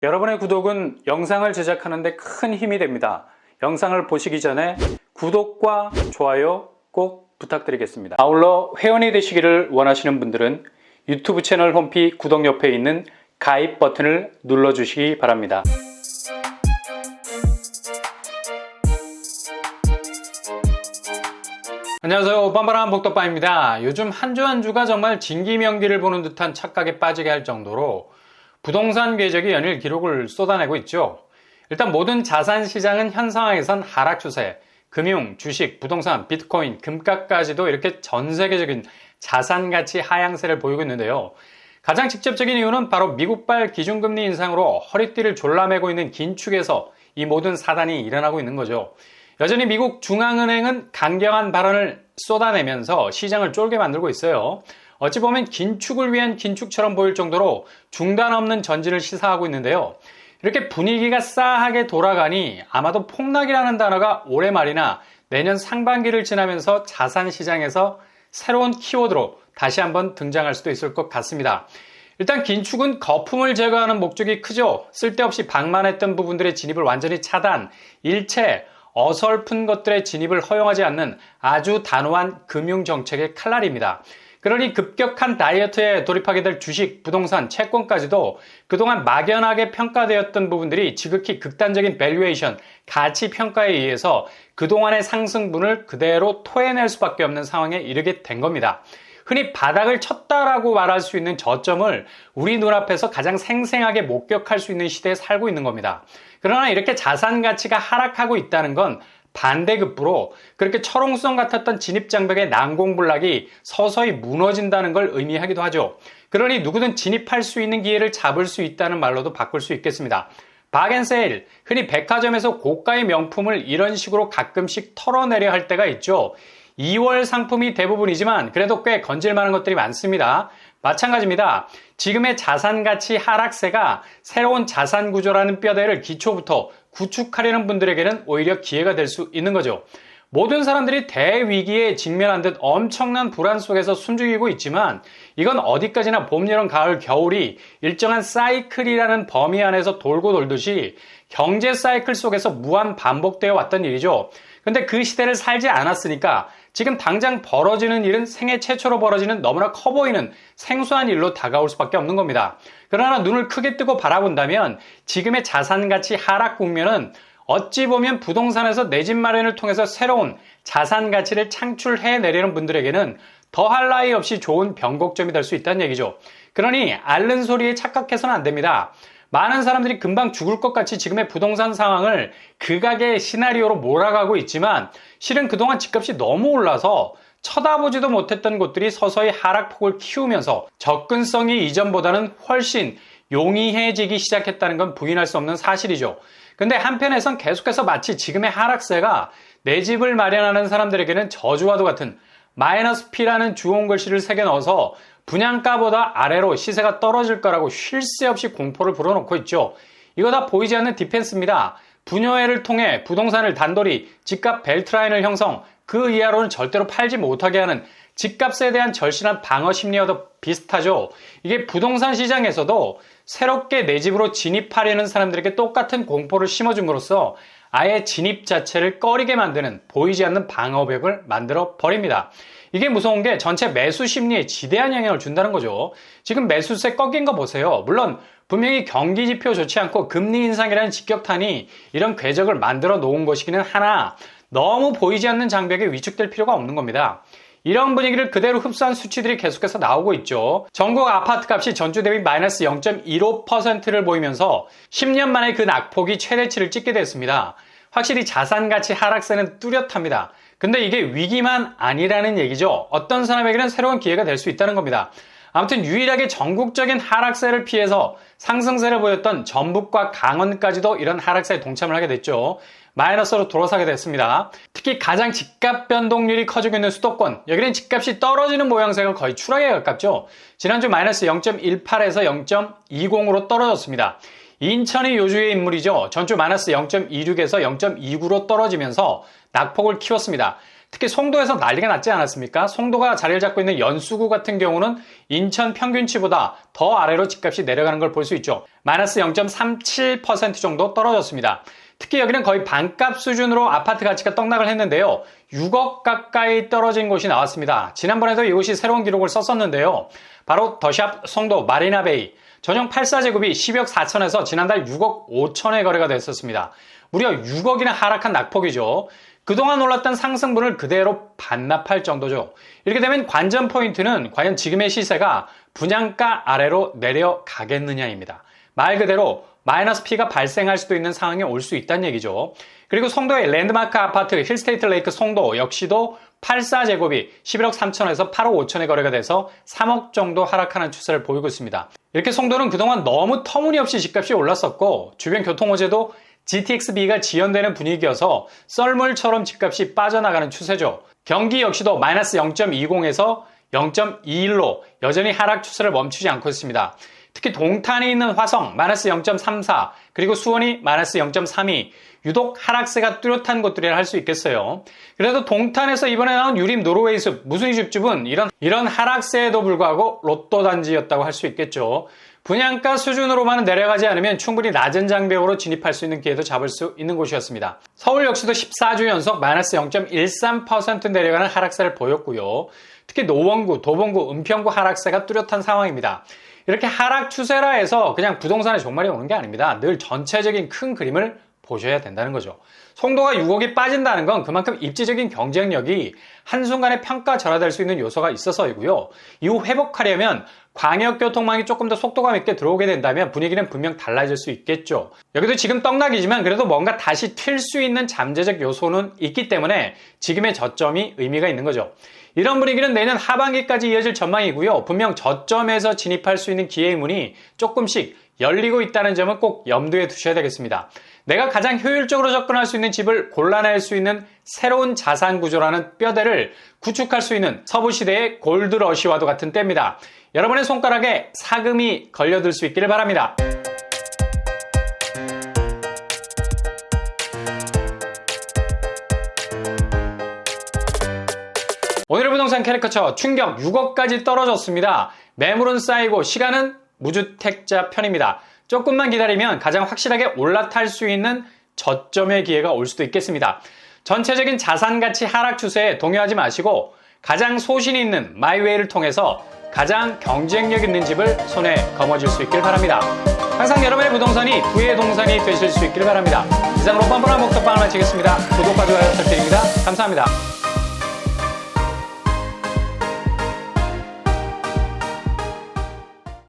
여러분의 구독은 영상을 제작하는 데 큰 힘이 됩니다. 영상을 보시기 전에 구독과 좋아요 꼭 부탁드리겠습니다. 아울러 회원이 되시기를 원하시는 분들은 유튜브 채널 홈피 구독 옆에 있는 가입 버튼을 눌러주시기 바랍니다. 안녕하세요. 빰바람 복덕방입니다. 요즘 한 주 한 주가 정말 진기명기를 보는 듯한 착각에 빠지게 할 정도로 부동산 궤적이 연일 기록을 쏟아내고 있죠. 일단 모든 자산 시장은 현 상황에선 하락 추세, 금융, 주식, 부동산, 비트코인, 금값까지도 이렇게 전 세계적인 자산 가치 하향세를 보이고 있는데요. 가장 직접적인 이유는 바로 미국발 기준금리 인상으로 허리띠를 졸라매고 있는 긴축에서 이 모든 사단이 일어나고 있는 거죠. 여전히 미국 중앙은행은 강경한 발언을 쏟아내면서 시장을 쫄게 만들고 있어요. 어찌 보면 긴축을 위한 긴축처럼 보일 정도로 중단 없는 전진을 시사하고 있는데요. 이렇게 분위기가 싸하게 돌아가니 아마도 폭락이라는 단어가 올해 말이나 내년 상반기를 지나면서 자산 시장에서 새로운 키워드로 다시 한번 등장할 수도 있을 것 같습니다. 일단 긴축은 거품을 제거하는 목적이 크죠. 쓸데없이 방만했던 부분들의 진입을 완전히 차단, 일체 어설픈 것들의 진입을 허용하지 않는 아주 단호한 금융정책의 칼날입니다. 그러니 급격한 다이어트에 돌입하게 될 주식, 부동산, 채권까지도 그동안 막연하게 평가되었던 부분들이 지극히 극단적인 밸류에이션, 가치 평가에 의해서 그동안의 상승분을 그대로 토해낼 수밖에 없는 상황에 이르게 된 겁니다. 흔히 바닥을 쳤다라고 말할 수 있는 저점을 우리 눈앞에서 가장 생생하게 목격할 수 있는 시대에 살고 있는 겁니다. 그러나 이렇게 자산 가치가 하락하고 있다는 건 반대급부로 그렇게 철옹성 같았던 진입장벽의 난공불락이 서서히 무너진다는 걸 의미하기도 하죠. 그러니 누구든 진입할 수 있는 기회를 잡을 수 있다는 말로도 바꿀 수 있겠습니다. 박앤세일, 흔히 백화점에서 고가의 명품을 이런 식으로 가끔씩 털어내려 할 때가 있죠. 2월 상품이 대부분이지만 그래도 꽤 건질만한 것들이 많습니다. 마찬가지입니다. 지금의 자산가치 하락세가 새로운 자산구조라는 뼈대를 기초부터 구축하려는 분들에게는 오히려 기회가 될 수 있는 거죠. 모든 사람들이 대위기에 직면한 듯 엄청난 불안 속에서 숨죽이고 있지만 이건 어디까지나 봄, 여름, 가을, 겨울이 일정한 사이클이라는 범위 안에서 돌고 돌듯이 경제 사이클 속에서 무한 반복되어 왔던 일이죠. 근데 그 시대를 살지 않았으니까 지금 당장 벌어지는 일은 생애 최초로 벌어지는 너무나 커 보이는 생소한 일로 다가올 수밖에 없는 겁니다. 그러나 눈을 크게 뜨고 바라본다면 지금의 자산가치 하락 국면은 어찌 보면 부동산에서 내 집 마련을 통해서 새로운 자산가치를 창출해내려는 분들에게는 더할 나위 없이 좋은 변곡점이 될 수 있다는 얘기죠. 그러니 앓는 소리에 착각해서는 안 됩니다. 많은 사람들이 금방 죽을 것 같이 지금의 부동산 상황을 극악의 시나리오로 몰아가고 있지만 실은 그동안 집값이 너무 올라서 쳐다보지도 못했던 곳들이 서서히 하락폭을 키우면서 접근성이 이전보다는 훨씬 용이해지기 시작했다는 건 부인할 수 없는 사실이죠. 근데 한편에선 계속해서 마치 지금의 하락세가 내 집을 마련하는 사람들에게는 저주와도 같은 마이너스 P라는 주홍 글씨를 새겨 넣어서 분양가보다 아래로 시세가 떨어질 거라고 쉴 새 없이 공포를 불어넣고 있죠. 이거 다 보이지 않는 디펜스입니다. 분여회를 통해 부동산을 단돌이 집값 벨트라인을 형성, 그 이하로는 절대로 팔지 못하게 하는 집값에 대한 절실한 방어 심리와도 비슷하죠. 이게 부동산 시장에서도 새롭게 내 집으로 진입하려는 사람들에게 똑같은 공포를 심어줌으로써 아예 진입 자체를 꺼리게 만드는 보이지 않는 방어벽을 만들어 버립니다. 이게 무서운 게 전체 매수 심리에 지대한 영향을 준다는 거죠. 지금 매수세 꺾인 거 보세요. 물론 분명히 경기 지표 좋지 않고 금리 인상이라는 직격탄이 이런 궤적을 만들어 놓은 것이기는 하나 너무 보이지 않는 장벽에 위축될 필요가 없는 겁니다. 이런 분위기를 그대로 흡수한 수치들이 계속해서 나오고 있죠. 전국 아파트 값이 전주 대비 마이너스 0.15%를 보이면서 10년 만에 그 낙폭이 최대치를 찍게 됐습니다. 확실히 자산가치 하락세는 뚜렷합니다. 근데 이게 위기만 아니라는 얘기죠. 어떤 사람에게는 새로운 기회가 될 수 있다는 겁니다. 아무튼 유일하게 전국적인 하락세를 피해서 상승세를 보였던 전북과 강원까지도 이런 하락세에 동참을 하게 됐죠. 마이너스로 돌아서게 됐습니다. 특히 가장 집값 변동률이 커지고 있는 수도권, 여기는 집값이 떨어지는 모양새가 거의 추락에 가깝죠. 지난주 마이너스 0.18에서 0.20으로 떨어졌습니다. 인천이 요주의 인물이죠. 전주 마이너스 0.26에서 0.29로 떨어지면서 낙폭을 키웠습니다. 특히 송도에서 난리가 났지 않았습니까? 송도가 자리를 잡고 있는 연수구 같은 경우는 인천 평균치보다 더 아래로 집값이 내려가는 걸 볼 수 있죠. 마이너스 0.37% 정도 떨어졌습니다. 특히 여기는 거의 반값 수준으로 아파트 가치가 떡락을 했는데요. 6억 가까이 떨어진 곳이 나왔습니다. 지난번에도 이곳이 새로운 기록을 썼었는데요. 바로 더샵 송도 마리나베이. 전용 84제곱이 10억 4천에서 지난달 6억 5천에 거래가 됐었습니다. 무려 6억이나 하락한 낙폭이죠. 그동안 올랐던 상승분을 그대로 반납할 정도죠. 이렇게 되면 관전 포인트는 과연 지금의 시세가 분양가 아래로 내려가겠느냐입니다. 말 그대로 마이너스 P가 발생할 수도 있는 상황이 올 수 있다는 얘기죠. 그리고 송도의 랜드마크 아파트 힐스테이트 레이크 송도 역시도 84제곱이 11억 3천에서 8억 5천에 거래가 돼서 3억 정도 하락하는 추세를 보이고 있습니다. 이렇게 송도는 그동안 너무 터무니없이 집값이 올랐었고 주변 교통호재도 GTX-B가 지연되는 분위기여서 썰물처럼 집값이 빠져나가는 추세죠. 경기 역시도 마이너스 0.20에서 0.21로 여전히 하락 추세를 멈추지 않고 있습니다. 특히 동탄에 있는 화성 마이너스 0.34 그리고 수원이 마이너스 0.32 유독 하락세가 뚜렷한 곳들이라 할 수 있겠어요. 그래도 동탄에서 이번에 나온 유림 노르웨이숲 무순이 줍줍은 이런 하락세에도 불구하고 로또 단지였다고 할 수 있겠죠. 분양가 수준으로만 내려가지 않으면 충분히 낮은 장벽으로 진입할 수 있는 기회도 잡을 수 있는 곳이었습니다. 서울 역시도 14주 연속 마이너스 0.13% 내려가는 하락세를 보였고요. 특히 노원구, 도봉구, 은평구 하락세가 뚜렷한 상황입니다. 이렇게 하락 추세라 해서 그냥 부동산의 종말이 오는 게 아닙니다. 늘 전체적인 큰 그림을 보셔야 된다는 거죠. 송도가 6억이 빠진다는 건 그만큼 입지적인 경쟁력이 한순간에 평가절하될 수 있는 요소가 있어서이고요. 이후 회복하려면 광역교통망이 조금 더 속도감 있게 들어오게 된다면 분위기는 분명 달라질 수 있겠죠. 여기도 지금 떡락이지만 그래도 뭔가 다시 튈 수 있는 잠재적 요소는 있기 때문에 지금의 저점이 의미가 있는 거죠. 이런 분위기는 내년 하반기까지 이어질 전망이고요. 분명 저점에서 진입할 수 있는 기회의 문이 조금씩 열리고 있다는 점은 꼭 염두에 두셔야 되겠습니다. 내가 가장 효율적으로 접근할 수 있는 집을 골라낼 수 있는 새로운 자산 구조라는 뼈대를 구축할 수 있는 서부시대의 골드러시와도 같은 때입니다. 여러분의 손가락에 사금이 걸려들 수 있기를 바랍니다. 오늘의 부동산 캐리커처 충격 6억까지 떨어졌습니다. 매물은 쌓이고 시간은 무주택자 편입니다. 조금만 기다리면 가장 확실하게 올라탈 수 있는 저점의 기회가 올 수도 있겠습니다. 전체적인 자산가치 하락 추세에 동요하지 마시고 가장 소신이 있는 마이웨이를 통해서 가장 경쟁력 있는 집을 손에 거머쥘 수 있길 바랍니다. 항상 여러분의 부동산이 부의 동산이 되실 수 있길 바랍니다. 이상으로 뻔뻔한 목덕방을 마치겠습니다. 구독과 좋아요 부탁드립니다. 감사합니다.